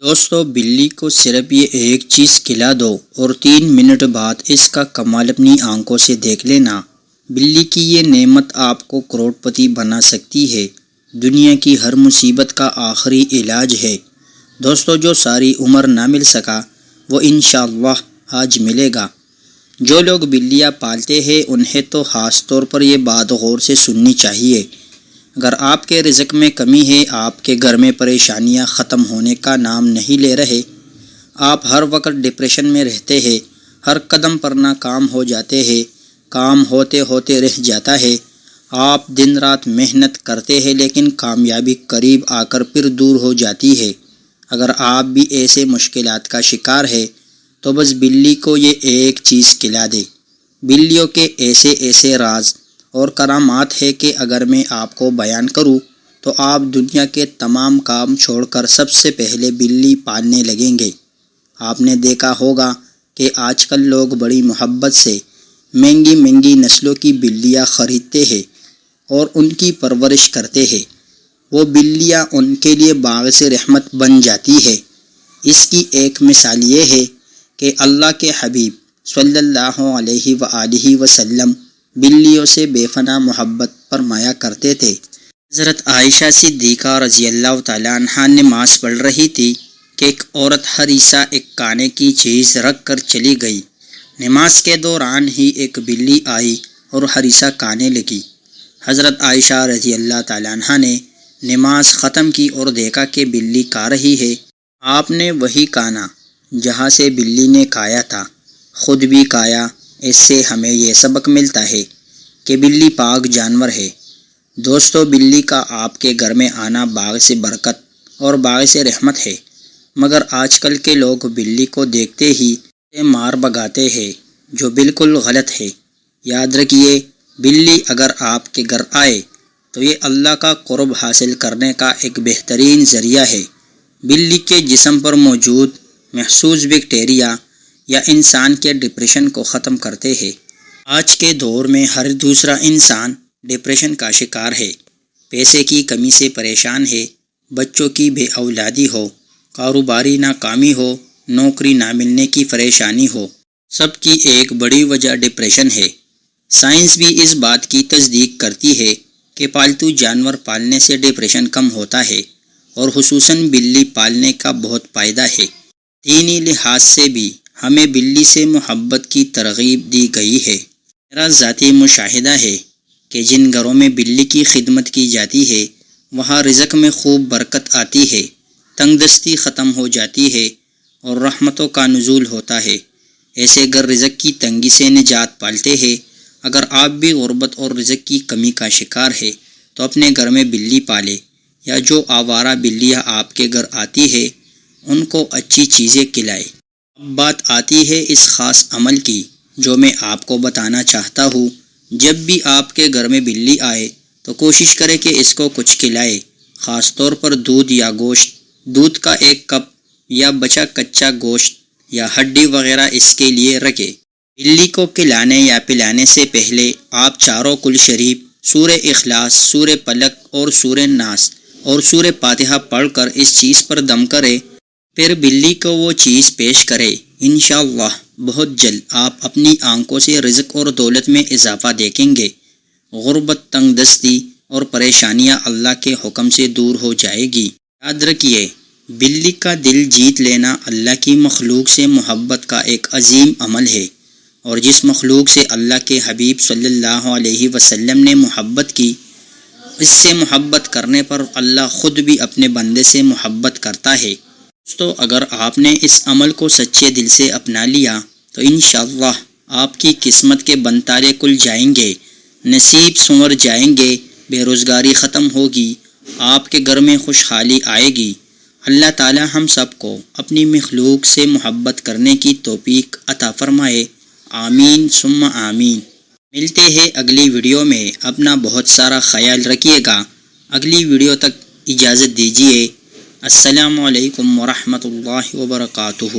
دوستو بلی کو صرف یہ ایک چیز کھلا دو اور 3 منٹ بعد اس کا کمال اپنی آنکھوں سے دیکھ لینا۔ بلی کی یہ نعمت آپ کو کروڑ پتی بنا سکتی ہے۔ دنیا کی ہر مصیبت کا آخری علاج ہے۔ دوستو جو ساری عمر نہ مل سکا وہ انشاءاللہ آج ملے گا۔ جو لوگ بلیاں پالتے ہیں انہیں تو خاص طور پر یہ بات غور سے سننی چاہیے۔ اگر آپ کے رزق میں کمی ہے، آپ کے گھر میں پریشانیاں ختم ہونے کا نام نہیں لے رہے، آپ ہر وقت ڈپریشن میں رہتے ہیں، ہر قدم پر ناکام ہو جاتے ہیں، کام ہوتے ہوتے رہ جاتا ہے، آپ دن رات محنت کرتے ہیں لیکن کامیابی قریب آ کر پھر دور ہو جاتی ہے، اگر آپ بھی ایسے مشکلات کا شکار ہے تو بس بلی کو یہ ایک چیز کھلا دے۔ بلیوں کے ایسے راز اور کرامات ہے کہ اگر میں آپ کو بیان کروں تو آپ دنیا کے تمام کام چھوڑ کر سب سے پہلے بلی پالنے لگیں گے۔ آپ نے دیکھا ہوگا کہ آج کل لوگ بڑی محبت سے مہنگی نسلوں کی بلیاں خریدتے ہیں اور ان کی پرورش کرتے ہیں۔ وہ بلیاں ان کے لیے باعث رحمت بن جاتی ہے۔ اس کی ایک مثال یہ ہے کہ اللہ کے حبیب صلی اللہ علیہ وآلہ وسلم بلیوں سے بے پناہ محبت فرمایا کرتے تھے۔ حضرت عائشہ صدیقہ رضی اللہ تعالیٰ عنہا نماز پڑھ رہی تھی کہ ایک عورت ہریسہ ایک کانے کی چیز رکھ کر چلی گئی۔ نماز کے دوران ہی ایک بلی آئی اور ہریسہ کھانے لگی۔ حضرت عائشہ رضی اللہ تعالیٰ عنہا نے نماز ختم کی اور دیکھا کہ بلی کھا رہی ہے۔ آپ نے وہی کھانا جہاں سے بلی نے کھایا تھا خود بھی کھایا۔ اس سے ہمیں یہ سبق ملتا ہے کہ بلی پاک جانور ہے۔ دوستو بلی کا آپ کے گھر میں آنا باعث برکت اور باعث رحمت ہے، مگر آج کل کے لوگ بلی کو دیکھتے ہی مار بھگاتے ہیں، جو بالکل غلط ہے۔ یاد رکھیے بلی اگر آپ کے گھر آئے تو یہ اللہ کا قرب حاصل کرنے کا ایک بہترین ذریعہ ہے۔ بلی کے جسم پر موجود محسوس بیکٹیریا یا انسان کے ڈپریشن کو ختم کرتے ہیں۔ آج کے دور میں ہر دوسرا انسان ڈپریشن کا شکار ہے، پیسے کی کمی سے پریشان ہے، بچوں کی بے اولادی ہو، کاروباری ناکامی ہو، نوکری نہ ملنے کی پریشانی ہو، سب کی ایک بڑی وجہ ڈپریشن ہے۔ سائنس بھی اس بات کی تصدیق کرتی ہے کہ پالتو جانور پالنے سے ڈپریشن کم ہوتا ہے اور خصوصاً بلی پالنے کا بہت فائدہ ہے۔ دینی لحاظ سے بھی ہمیں بلی سے محبت کی ترغیب دی گئی ہے۔ میرا ذاتی مشاہدہ ہے کہ جن گھروں میں بلی کی خدمت کی جاتی ہے وہاں رزق میں خوب برکت آتی ہے، تنگ دستی ختم ہو جاتی ہے اور رحمتوں کا نزول ہوتا ہے۔ ایسے گھر رزق کی تنگی سے نجات پالتے ہیں۔ اگر آپ بھی غربت اور رزق کی کمی کا شکار ہے تو اپنے گھر میں بلی پالے، یا جو آوارہ بلیاں آپ کے گھر آتی ہے ان کو اچھی چیزیں کھلائے۔ اب بات آتی ہے اس خاص عمل کی جو میں آپ کو بتانا چاہتا ہوں۔ جب بھی آپ کے گھر میں بلی آئے تو کوشش کرے کہ اس کو کچھ کھلائے، خاص طور پر دودھ یا گوشت۔ دودھ کا 1 کپ یا بچا کچا گوشت یا ہڈی وغیرہ اس کے لیے رکھے۔ بلی کو کھلانے یا پلانے سے پہلے آپ چاروں کل شریف، سورہ اخلاص، سورہ فلق اور سورہ ناس اور سورہ فاتحہ پڑھ کر اس چیز پر دم کرے، پھر بلی کو وہ چیز پیش کرے۔ انشاءاللہ بہت جلد آپ اپنی آنکھوں سے رزق اور دولت میں اضافہ دیکھیں گے۔ غربت، تنگ دستی اور پریشانیاں اللہ کے حکم سے دور ہو جائے گی۔ یاد رکھیے بلی کا دل جیت لینا اللہ کی مخلوق سے محبت کا ایک عظیم عمل ہے، اور جس مخلوق سے اللہ کے حبیب صلی اللہ علیہ وسلم نے محبت کی، اس سے محبت کرنے پر اللہ خود بھی اپنے بندے سے محبت کرتا ہے۔ دوستو اگر آپ نے اس عمل کو سچے دل سے اپنا لیا تو انشاءاللہ آپ کی قسمت کے بنتارے کھل جائیں گے، نصیب سنور جائیں گے، بے روزگاری ختم ہوگی، آپ کے گھر میں خوشحالی آئے گی۔ اللہ تعالی ہم سب کو اپنی مخلوق سے محبت کرنے کی توفیق عطا فرمائے۔ آمین ثم آمین۔ ملتے ہیں اگلی ویڈیو میں۔ اپنا بہت سارا خیال رکھیے گا۔ اگلی ویڈیو تک اجازت دیجیے۔ السلام علیکم ورحمۃ اللہ وبرکاتہ۔